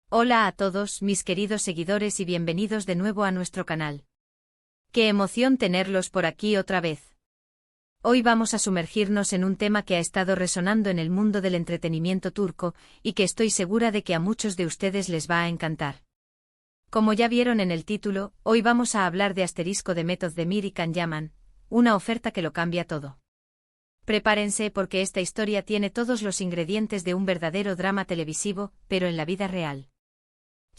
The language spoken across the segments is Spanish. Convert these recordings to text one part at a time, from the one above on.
Hola a todos mis queridos seguidores y bienvenidos de nuevo a nuestro canal. ¡Qué emoción tenerlos por aquí otra vez! Hoy vamos a sumergirnos en un tema que ha estado resonando en el mundo del entretenimiento turco y que estoy segura de que a muchos de ustedes les va a encantar. Como ya vieron en el título, hoy vamos a hablar de Demet Özdemir y Can Yaman, una oferta que lo cambia todo. Prepárense porque esta historia tiene todos los ingredientes de un verdadero drama televisivo, pero en la vida real.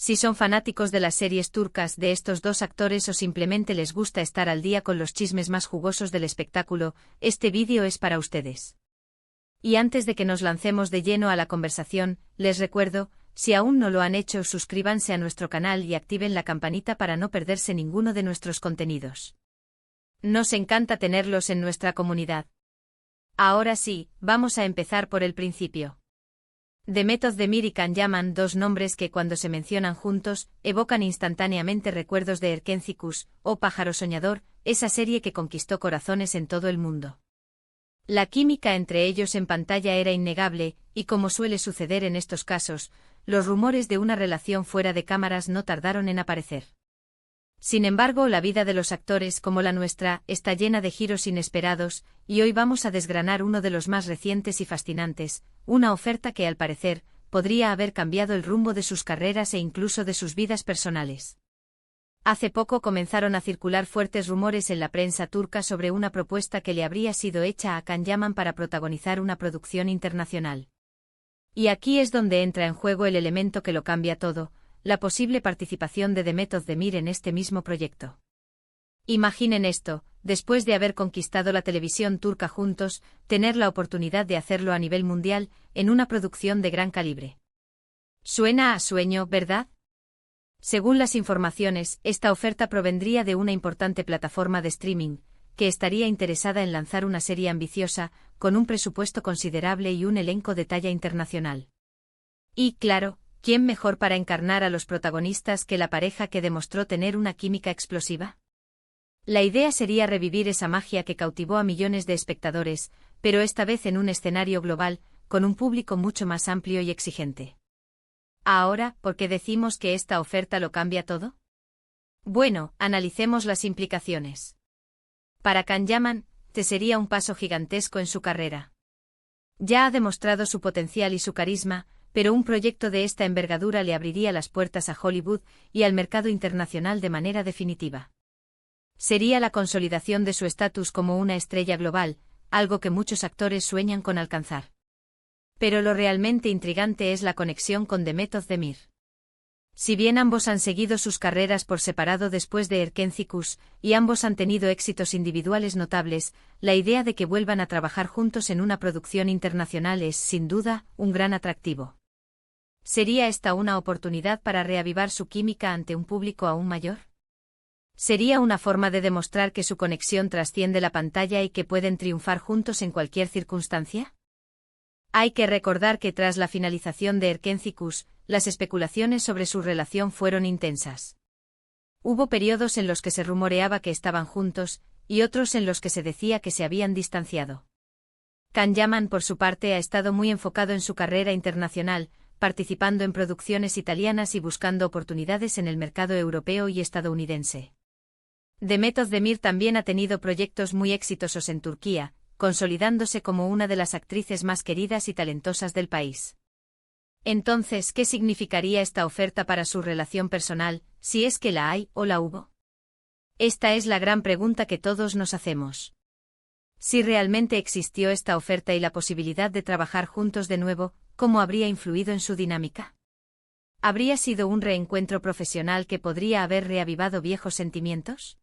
Si son fanáticos de las series turcas de estos dos actores o simplemente les gusta estar al día con los chismes más jugosos del espectáculo, este vídeo es para ustedes. Y antes de que nos lancemos de lleno a la conversación, les recuerdo, si aún no lo han hecho, suscríbanse a nuestro canal y activen la campanita para no perderse ninguno de nuestros contenidos. Nos encanta tenerlos en nuestra comunidad. Ahora sí, vamos a empezar por el principio. Demet Özdemir y Can Yaman, dos nombres que cuando se mencionan juntos, evocan instantáneamente recuerdos de Erkencikus, o Pájaro Soñador, esa serie que conquistó corazones en todo el mundo. La química entre ellos en pantalla era innegable, y como suele suceder en estos casos, los rumores de una relación fuera de cámaras no tardaron en aparecer. Sin embargo, la vida de los actores como la nuestra está llena de giros inesperados, y hoy vamos a desgranar uno de los más recientes y fascinantes, una oferta que al parecer, podría haber cambiado el rumbo de sus carreras e incluso de sus vidas personales. Hace poco comenzaron a circular fuertes rumores en la prensa turca sobre una propuesta que le habría sido hecha a Can Yaman para protagonizar una producción internacional. Y aquí es donde entra en juego el elemento que lo cambia todo, la posible participación de Demet Özdemir en este mismo proyecto. Imaginen esto, después de haber conquistado la televisión turca juntos, tener la oportunidad de hacerlo a nivel mundial, en una producción de gran calibre. Suena a sueño, ¿verdad? Según las informaciones, esta oferta provendría de una importante plataforma de streaming, que estaría interesada en lanzar una serie ambiciosa, con un presupuesto considerable y un elenco de talla internacional. Y, claro, ¿quién mejor para encarnar a los protagonistas que la pareja que demostró tener una química explosiva? La idea sería revivir esa magia que cautivó a millones de espectadores, pero esta vez en un escenario global, con un público mucho más amplio y exigente. Ahora, ¿por qué decimos que esta oferta lo cambia todo? Bueno, analicemos las implicaciones. Para Can Yaman, sería un paso gigantesco en su carrera. Ya ha demostrado su potencial y su carisma, pero un proyecto de esta envergadura le abriría las puertas a Hollywood y al mercado internacional de manera definitiva. Sería la consolidación de su estatus como una estrella global, algo que muchos actores sueñan con alcanzar. Pero lo realmente intrigante es la conexión con Demet Özdemir. Si bien ambos han seguido sus carreras por separado después de Erkencikus, y ambos han tenido éxitos individuales notables, la idea de que vuelvan a trabajar juntos en una producción internacional es, sin duda, un gran atractivo. ¿Sería esta una oportunidad para reavivar su química ante un público aún mayor? ¿Sería una forma de demostrar que su conexión trasciende la pantalla y que pueden triunfar juntos en cualquier circunstancia? Hay que recordar que tras la finalización de Erkencikus, las especulaciones sobre su relación fueron intensas. Hubo periodos en los que se rumoreaba que estaban juntos, y otros en los que se decía que se habían distanciado. Can Yaman, por su parte, ha estado muy enfocado en su carrera internacional, participando en producciones italianas y buscando oportunidades en el mercado europeo y estadounidense. Demet Özdemir también ha tenido proyectos muy exitosos en Turquía, consolidándose como una de las actrices más queridas y talentosas del país. Entonces, ¿qué significaría esta oferta para su relación personal, si es que la hay o la hubo? Esta es la gran pregunta que todos nos hacemos. Si realmente existió esta oferta y la posibilidad de trabajar juntos de nuevo, ¿cómo habría influido en su dinámica? ¿Habría sido un reencuentro profesional que podría haber reavivado viejos sentimientos?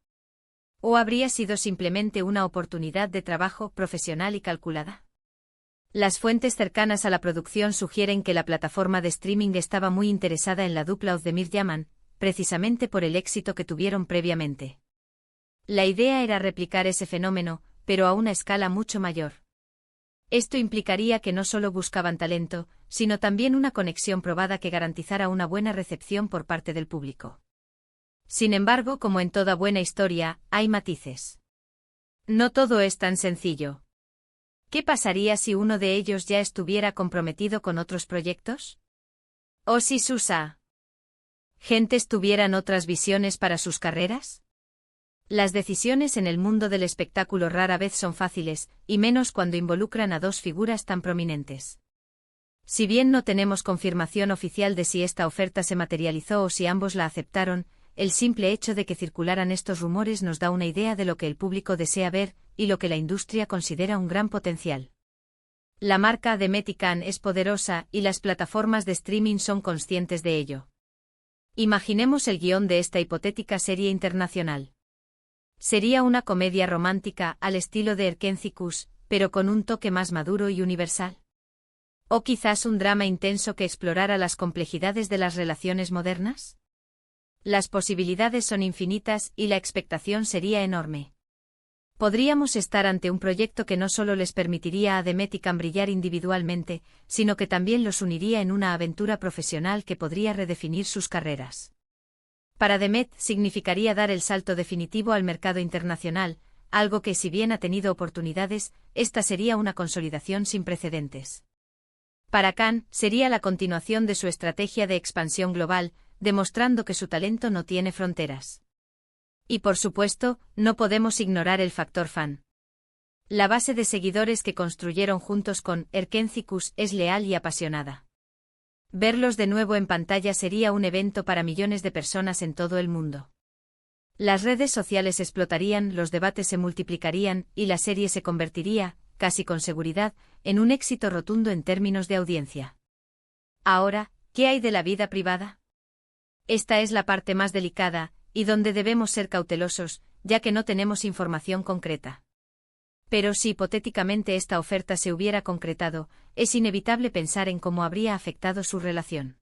¿O habría sido simplemente una oportunidad de trabajo profesional y calculada? Las fuentes cercanas a la producción sugieren que la plataforma de streaming estaba muy interesada en la dupla Özdemir-Yaman, precisamente por el éxito que tuvieron previamente. La idea era replicar ese fenómeno, pero a una escala mucho mayor. Esto implicaría que no solo buscaban talento, sino también una conexión probada que garantizara una buena recepción por parte del público. Sin embargo, como en toda buena historia, hay matices. No todo es tan sencillo. ¿Qué pasaría si uno de ellos ya estuviera comprometido con otros proyectos? ¿O si Susa ¿Gentes tuvieran otras visiones para sus carreras? Las decisiones en el mundo del espectáculo rara vez son fáciles, y menos cuando involucran a dos figuras tan prominentes. Si bien no tenemos confirmación oficial de si esta oferta se materializó o si ambos la aceptaron, el simple hecho de que circularan estos rumores nos da una idea de lo que el público desea ver y lo que la industria considera un gran potencial. La marca de Met y Cannes es poderosa y las plataformas de streaming son conscientes de ello. Imaginemos el guión de esta hipotética serie internacional. Sería una comedia romántica al estilo de Erkenci-Kuş, pero con un toque más maduro y universal. ¿O quizás un drama intenso que explorara las complejidades de las relaciones modernas? Las posibilidades son infinitas y la expectación sería enorme. Podríamos estar ante un proyecto que no solo les permitiría a Demet y Can brillar individualmente, sino que también los uniría en una aventura profesional que podría redefinir sus carreras. Para Demet significaría dar el salto definitivo al mercado internacional, algo que si bien ha tenido oportunidades, esta sería una consolidación sin precedentes. Para Can, sería la continuación de su estrategia de expansión global, demostrando que su talento no tiene fronteras. Y por supuesto, no podemos ignorar el factor fan. La base de seguidores que construyeron juntos con Erkenci-Kuş es leal y apasionada. Verlos de nuevo en pantalla sería un evento para millones de personas en todo el mundo. Las redes sociales explotarían, los debates se multiplicarían y la serie se convertiría, casi con seguridad, en un éxito rotundo en términos de audiencia. Ahora, ¿qué hay de la vida privada? Esta es la parte más delicada, y donde debemos ser cautelosos, ya que no tenemos información concreta. Pero si hipotéticamente esta oferta se hubiera concretado, es inevitable pensar en cómo habría afectado su relación.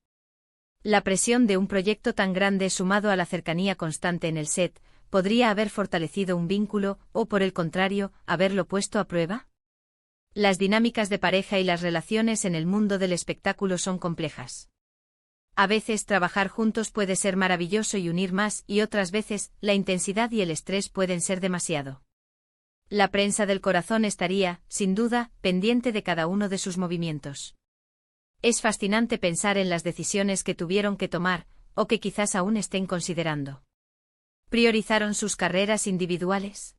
La presión de un proyecto tan grande sumado a la cercanía constante en el set, ¿podría haber fortalecido un vínculo o, por el contrario, haberlo puesto a prueba? Las dinámicas de pareja y las relaciones en el mundo del espectáculo son complejas. A veces trabajar juntos puede ser maravilloso y unir más, y otras veces, la intensidad y el estrés pueden ser demasiado. La prensa del corazón estaría, sin duda, pendiente de cada uno de sus movimientos. Es fascinante pensar en las decisiones que tuvieron que tomar, o que quizás aún estén considerando. ¿Priorizaron sus carreras individuales?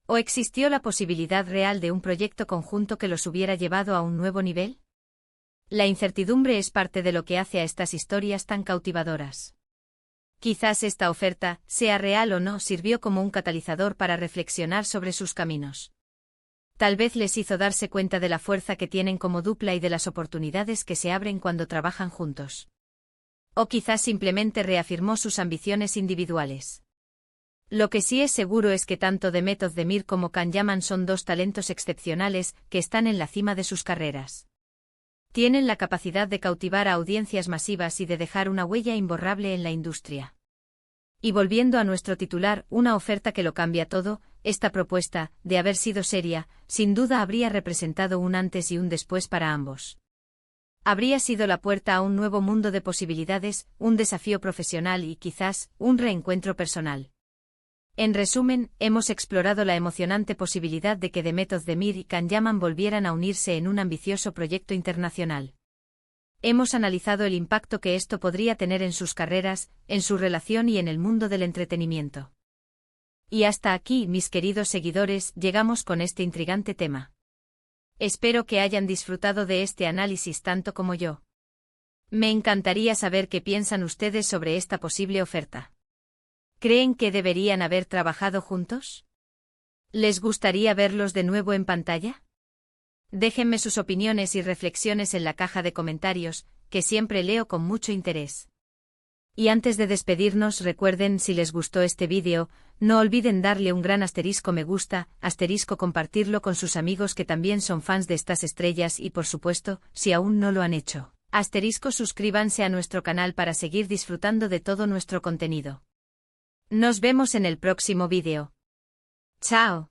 ¿O existió la posibilidad real de un proyecto conjunto que los hubiera llevado a un nuevo nivel? La incertidumbre es parte de lo que hace a estas historias tan cautivadoras. Quizás esta oferta, sea real o no, sirvió como un catalizador para reflexionar sobre sus caminos. Tal vez les hizo darse cuenta de la fuerza que tienen como dupla y de las oportunidades que se abren cuando trabajan juntos. O quizás simplemente reafirmó sus ambiciones individuales. Lo que sí es seguro es que tanto Demet Özdemir como Can Yaman son dos talentos excepcionales que están en la cima de sus carreras. Tienen la capacidad de cautivar a audiencias masivas y de dejar una huella imborrable en la industria. Y volviendo a nuestro titular, una oferta que lo cambia todo, esta propuesta, de haber sido seria, sin duda habría representado un antes y un después para ambos. Habría sido la puerta a un nuevo mundo de posibilidades, un desafío profesional y quizás, un reencuentro personal. En resumen, hemos explorado la emocionante posibilidad de que Demet Özdemir y Can Yaman volvieran a unirse en un ambicioso proyecto internacional. Hemos analizado el impacto que esto podría tener en sus carreras, en su relación y en el mundo del entretenimiento. Y hasta aquí, mis queridos seguidores, llegamos con este intrigante tema. Espero que hayan disfrutado de este análisis tanto como yo. Me encantaría saber qué piensan ustedes sobre esta posible oferta. ¿Creen que deberían haber trabajado juntos? ¿Les gustaría verlos de nuevo en pantalla? Déjenme sus opiniones y reflexiones en la caja de comentarios, que siempre leo con mucho interés. Y antes de despedirnos, recuerden, si les gustó este vídeo, no olviden darle un gran asterisco me gusta, asterisco compartirlo con sus amigos que también son fans de estas estrellas y por supuesto, si aún no lo han hecho, asterisco suscríbanse a nuestro canal para seguir disfrutando de todo nuestro contenido. Nos vemos en el próximo vídeo. ¡Chao!